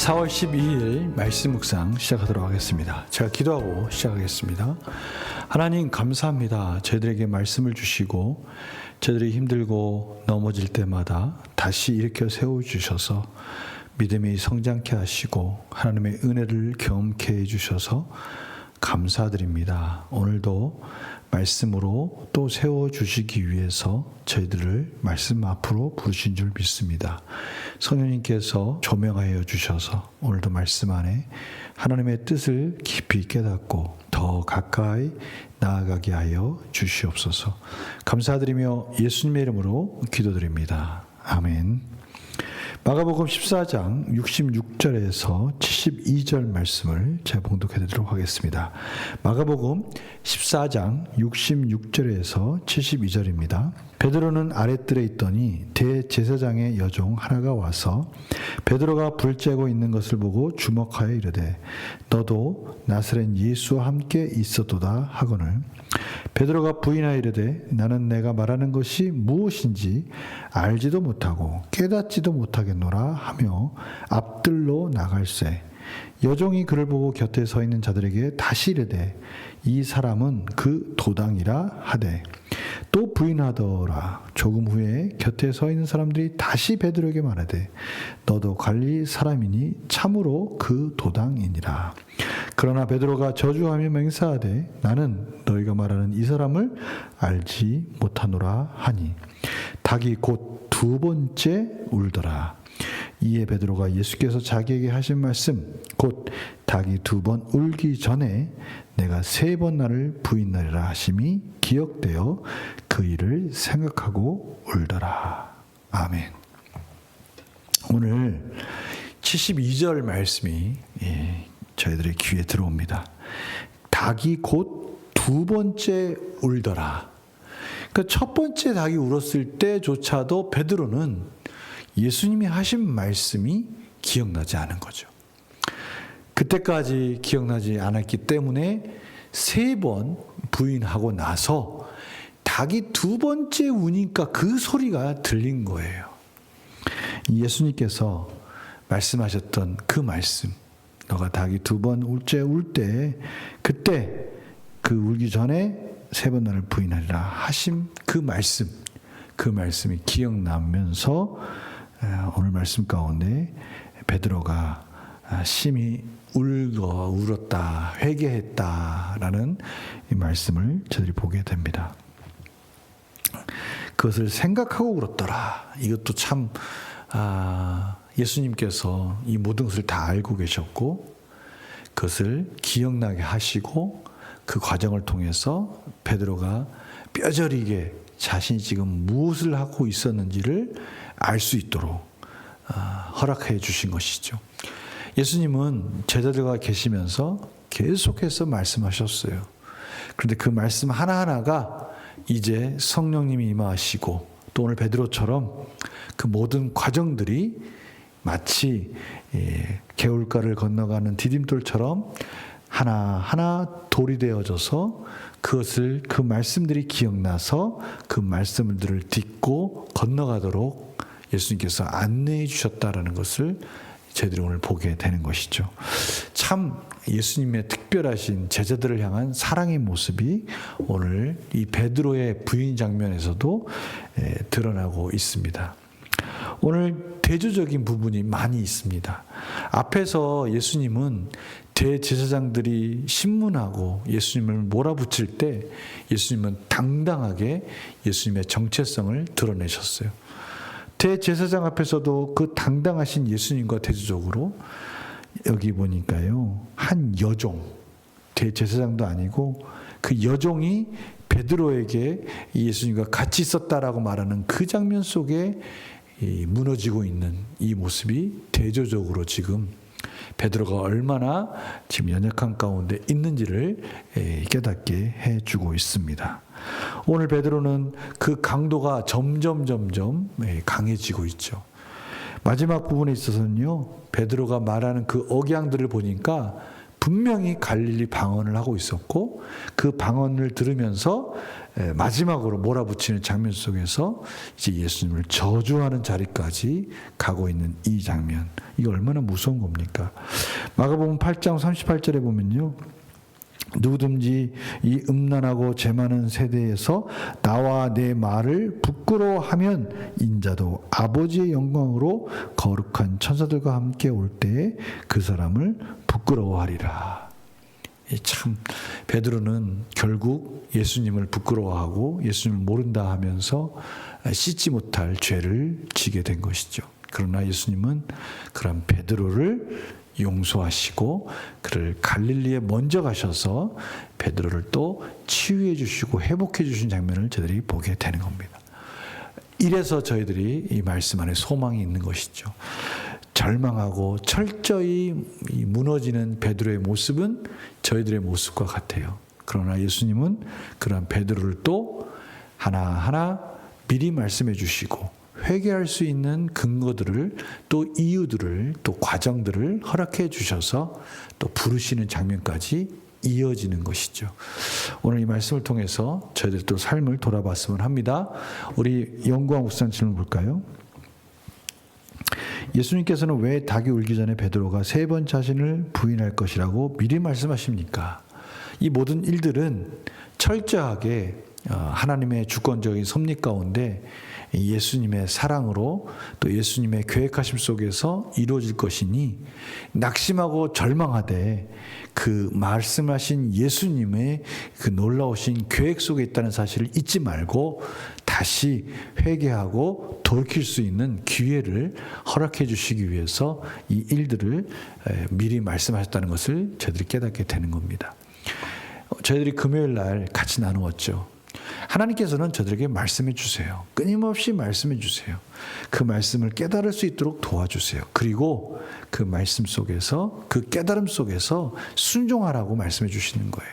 4월 12일 말씀 묵상 시작하도록 하겠습니다. 제가 기도하고 시작하겠습니다. 하나님 감사합니다. 저희들에게 말씀을 주시고 저희들이 힘들고 넘어질 때마다 다시 일으켜 세워주셔서 믿음이 성장케 하시고 하나님의 은혜를 경험케 해주셔서 감사드립니다. 오늘도 말씀으로 또 세워주시기 위해서 저희들을 말씀 앞으로 부르신 줄 믿습니다. 성령님께서 조명하여 주셔서 오늘도 말씀 안에 하나님의 뜻을 깊이 깨닫고 더 가까이 나아가게 하여 주시옵소서. 감사드리며 예수님의 이름으로 기도드립니다. 아멘. 마가복음 14장 66절에서 72절 말씀을 제가 봉독해 드리도록 하겠습니다. 마가복음 14장 66절에서 72절입니다. 베드로는 아랫뜰에 있더니 대제사장의 여종 하나가 와서 베드로가 불 쬐고 있는 것을 보고 주목하여 이르되 너도 나사렛 예수와 함께 있었도다 하거늘 베드로가 부인하여 이르되 나는 내가 말하는 것이 무엇인지 알지도 못하고 깨닫지도 못하겠노라 하며 앞뜰로 나갈새 여종이 그를 보고 곁에 서 있는 자들에게 다시 이르되 이 사람은 그 도당이라 하되 또 부인하더라. 조금 후에 곁에 서 있는 사람들이 다시 베드로에게 말하되 너도 갈릴리 사람이니 참으로 그 도당이니라. 그러나 베드로가 저주하며 맹세하되 나는 너희가 말하는 이 사람을 알지 못하노라 하니 닭이 곧 두 번째 울더라. 이에 베드로가 예수께서 자기에게 하신 말씀 곧 닭이 두 번 울기 전에 내가 세 번 나를 부인하리라 하심이 기억되어 그 일을 생각하고 울더라. 아멘. 오늘 72절 말씀이 저희들의 귀에 들어옵니다. 닭이 곧 두 번째 울더라. 그러니까 첫 번째 닭이 울었을 때조차도 베드로는 예수님이 하신 말씀이 기억나지 않은 거죠. 그때까지 기억나지 않았기 때문에 세 번 부인하고 나서 닭이 두 번째 우니까 그 소리가 들린 거예요. 예수님께서 말씀하셨던 그 말씀, 너가 닭이 두 번째 울 때 그때 그 울기 전에 세 번 나를 부인하리라 하신 그 말씀이 기억나면서 오늘 말씀 가운데 베드로가 심히 울었다, 회개했다라는 이 말씀을 저들이 보게 됩니다. 그것을 생각하고 울었더라. 이것도 참 예수님께서 이 모든 것을 다 알고 계셨고 그것을 기억나게 하시고 그 과정을 통해서 베드로가 뼈저리게 자신이 지금 무엇을 하고 있었는지를 알 수 있도록 허락해 주신 것이죠. 예수님은 제자들과 계시면서 계속해서 말씀하셨어요. 그런데 그 말씀 하나하나가 이제 성령님이 임하시고 또 오늘 베드로처럼 그 모든 과정들이 마치 개울가를 건너가는 디딤돌처럼 하나하나 돌이 되어져서 그것을 그 말씀들이 기억나서 그 말씀들을 딛고 건너가도록 예수님께서 안내해 주셨다라는 것을 저희들이 오늘 보게 되는 것이죠. 참 예수님의 특별하신 제자들을 향한 사랑의 모습이 오늘 이 베드로의 부인 장면에서도 드러나고 있습니다. 오늘 대조적인 부분이 많이 있습니다. 앞에서 예수님은 대제사장들이 신문하고 예수님을 몰아붙일 때 예수님은 당당하게 예수님의 정체성을 드러내셨어요. 대제사장 앞에서도 그 당당하신 예수님과 대조적으로 여기 보니까요, 한 여종, 대제사장도 아니고 그 여종이 베드로에게 예수님과 같이 있었다라고 말하는 그 장면 속에 무너지고 있는 이 모습이 대조적으로 지금 베드로가 얼마나 지금 연약한 가운데 있는지를 깨닫게 해주고 있습니다. 오늘 베드로는 그 강도가 점점 강해지고 있죠. 마지막 부분에 있어서는요, 베드로가 말하는 그 억양들을 보니까 분명히 갈릴리 방언을 하고 있었고 그 방언을 들으면서 마지막으로 몰아붙이는 장면 속에서 이제 예수님을 저주하는 자리까지 가고 있는 이 장면, 이게 얼마나 무서운 겁니까? 마가복음 8장 38절에 보면요, 누구든지 이 음란하고 죄 많은 세대에서 나와 내 말을 부끄러워하면 인자도 아버지의 영광으로 거룩한 천사들과 함께 올 때에 그 사람을 부끄러워하리라. 참 베드로는 결국 예수님을 부끄러워하고 예수님을 모른다 하면서 씻지 못할 죄를 지게 된 것이죠. 그러나 예수님은 그런 베드로를 용서하시고 그를 갈릴리에 먼저 가셔서 베드로를 또 치유해 주시고 회복해 주신 장면을 저희들이 보게 되는 겁니다. 이래서 저희들이 이 말씀 안에 소망이 있는 것이죠. 절망하고 철저히 무너지는 베드로의 모습은 저희들의 모습과 같아요. 그러나 예수님은 그런 베드로를 또 하나하나 미리 말씀해 주시고 회개할 수 있는 근거들을 또 이유들을 또 과정들을 허락해 주셔서 또 부르시는 장면까지 이어지는 것이죠. 오늘 이 말씀을 통해서 저희들 또 삶을 돌아봤으면 합니다. 우리 영광 묵상 질문 볼까요? 예수님께서는 왜 닭이 울기 전에 베드로가 3번 자신을 부인할 것이라고 미리 말씀하십니까? 이 모든 일들은 철저하게 하나님의 주권적인 섭리 가운데 예수님의 사랑으로 또 예수님의 계획하심 속에서 이루어질 것이니 낙심하고 절망하되 그 말씀하신 예수님의 그 놀라우신 계획 속에 있다는 사실을 잊지 말고 다시 회개하고 돌이킬 수 있는 기회를 허락해 주시기 위해서 이 일들을 미리 말씀하셨다는 것을 저희들이 깨닫게 되는 겁니다. 저희들이 금요일 날 같이 나누었죠. 하나님께서는 저들에게 말씀해 주세요. 끊임없이 말씀해 주세요. 그 말씀을 깨달을 수 있도록 도와주세요. 그리고 그 말씀 속에서, 그 깨달음 속에서 순종하라고 말씀해 주시는 거예요.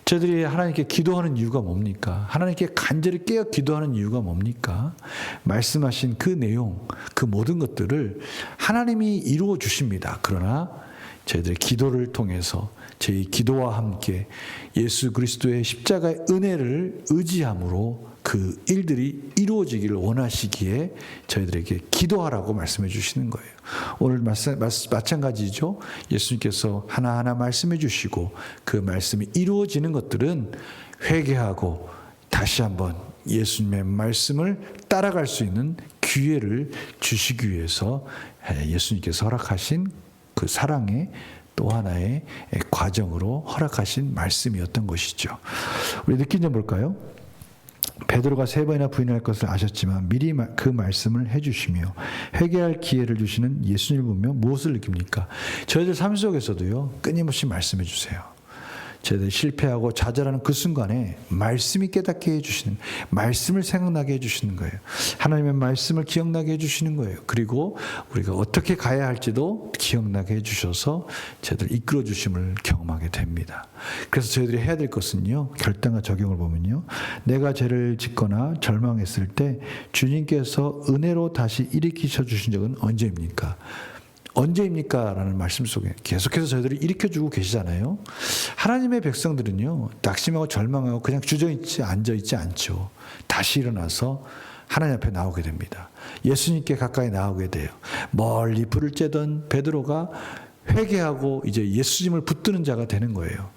저희들이 하나님께 기도하는 이유가 뭡니까? 하나님께 간절히 깨어 기도하는 이유가 뭡니까? 말씀하신 그 내용, 그 모든 것들을 하나님이 이루어 주십니다. 그러나 저희들의 기도를 통해서 저희 기도와 함께 예수 그리스도의 십자가의 은혜를 의지함으로 그 일들이 이루어지기를 원하시기에 저희들에게 기도하라고 말씀해 주시는 거예요. 오늘 마찬가지죠. 예수님께서 하나하나 말씀해 주시고 그 말씀이 이루어지는 것들은 회개하고 다시 한번 예수님의 말씀을 따라갈 수 있는 기회를 주시기 위해서 예수님께서 허락하신 그 사랑의 또 하나의 과정으로 허락하신 말씀이었던 것이죠. 우리 느낀 점 볼까요? 베드로가 3번이나 부인할 것을 아셨지만 미리 그 말씀을 해주시며 회개할 기회를 주시는 예수님을 보며 무엇을 느낍니까? 저희들 삶 속에서도요, 끊임없이 말씀해 주세요. 저희들이 실패하고 좌절하는 그 순간에 말씀이 깨닫게 해주시는, 말씀을 생각나게 해주시는 거예요. 하나님의 말씀을 기억나게 해주시는 거예요. 그리고 우리가 어떻게 가야 할지도 기억나게 해주셔서 저희들 이끌어 주심을 경험하게 됩니다. 그래서 저희들이 해야 될 것은요, 결단과 적용을 보면요, 내가 죄를 짓거나 절망했을 때 주님께서 은혜로 다시 일으키셔 주신 적은 언제입니까? 언제입니까? 라는 말씀 속에 계속해서 저희들을 일으켜주고 계시잖아요. 하나님의 백성들은요, 낙심하고 절망하고 그냥 주저있지 앉아있지 않죠. 다시 일어나서 하나님 앞에 나오게 됩니다. 예수님께 가까이 나오게 돼요. 멀리 불을 쬐던 베드로가 회개하고 이제 예수님을 붙드는 자가 되는 거예요.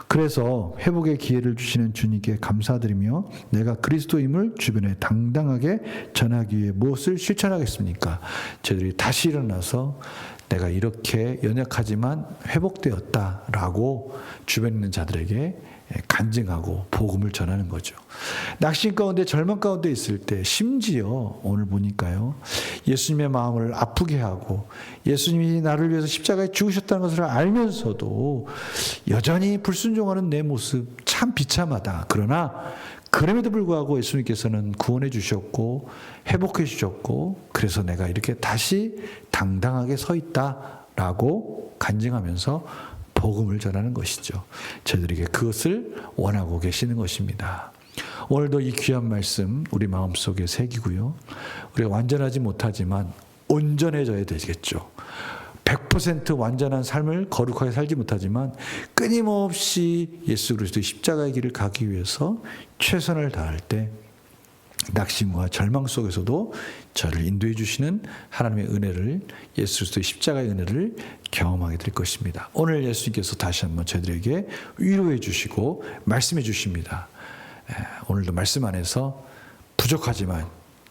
그래서 회복의 기회를 주시는 주님께 감사드리며 내가 그리스도임을 주변에 당당하게 전하기 위해 무엇을 실천하겠습니까? 저희들이 다시 일어나서 내가 이렇게 연약하지만 회복되었다라고 주변에 있는 자들에게 간증하고 복음을 전하는 거죠. 낙심 가운데 절망 가운데 있을 때 심지어 오늘 보니까요, 예수님의 마음을 아프게 하고 예수님이 나를 위해서 십자가에 죽으셨다는 것을 알면서도 여전히 불순종하는 내 모습 참 비참하다. 그러나 그럼에도 불구하고 예수님께서는 구원해 주셨고 회복해 주셨고 그래서 내가 이렇게 다시 당당하게 서 있다라고 간증하면서 복음을 전하는 것이죠. 저희들에게 그것을 원하고 계시는 것입니다. 오늘도 이 귀한 말씀 우리 마음속에 새기고요. 우리가 완전하지 못하지만 온전해져야 되겠죠. 100% 완전한 삶을 거룩하게 살지 못하지만 끊임없이 예수 그리스도의 십자가의 길을 가기 위해서 최선을 다할 때 낙심과 절망 속에서도 저를 인도해 주시는 하나님의 은혜를, 예수 그리스도의 십자가의 은혜를 경험하게 될 것입니다. 오늘 예수님께서 다시 한번 저희들에게 위로해 주시고 말씀해 주십니다. 오늘도 말씀 안에서 부족하지만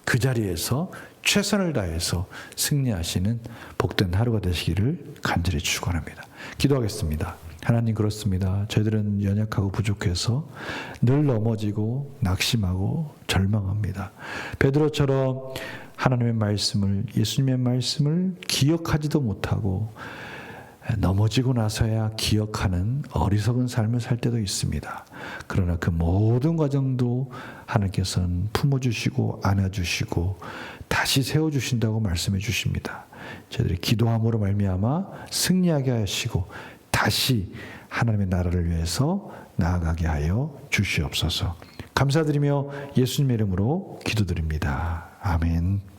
그 자리에서 최선을 다해서 승리하시는 복된 하루가 되시기를 간절히 축원합니다. 기도하겠습니다. 하나님, 그렇습니다. 저희들은 연약하고 부족해서 늘 넘어지고 낙심하고 절망합니다. 베드로처럼 하나님의 말씀을, 예수님의 말씀을 기억하지도 못하고 넘어지고 나서야 기억하는 어리석은 삶을 살 때도 있습니다. 그러나 그 모든 과정도 하나님께서는 품어주시고 안아주시고 다시 세워주신다고 말씀해 주십니다. 저희들이 기도함으로 말미암아 승리하게 하시고 다시 하나님의 나라를 위해서 나아가게 하여 주시옵소서. 감사드리며 예수님의 이름으로 기도드립니다. 아멘.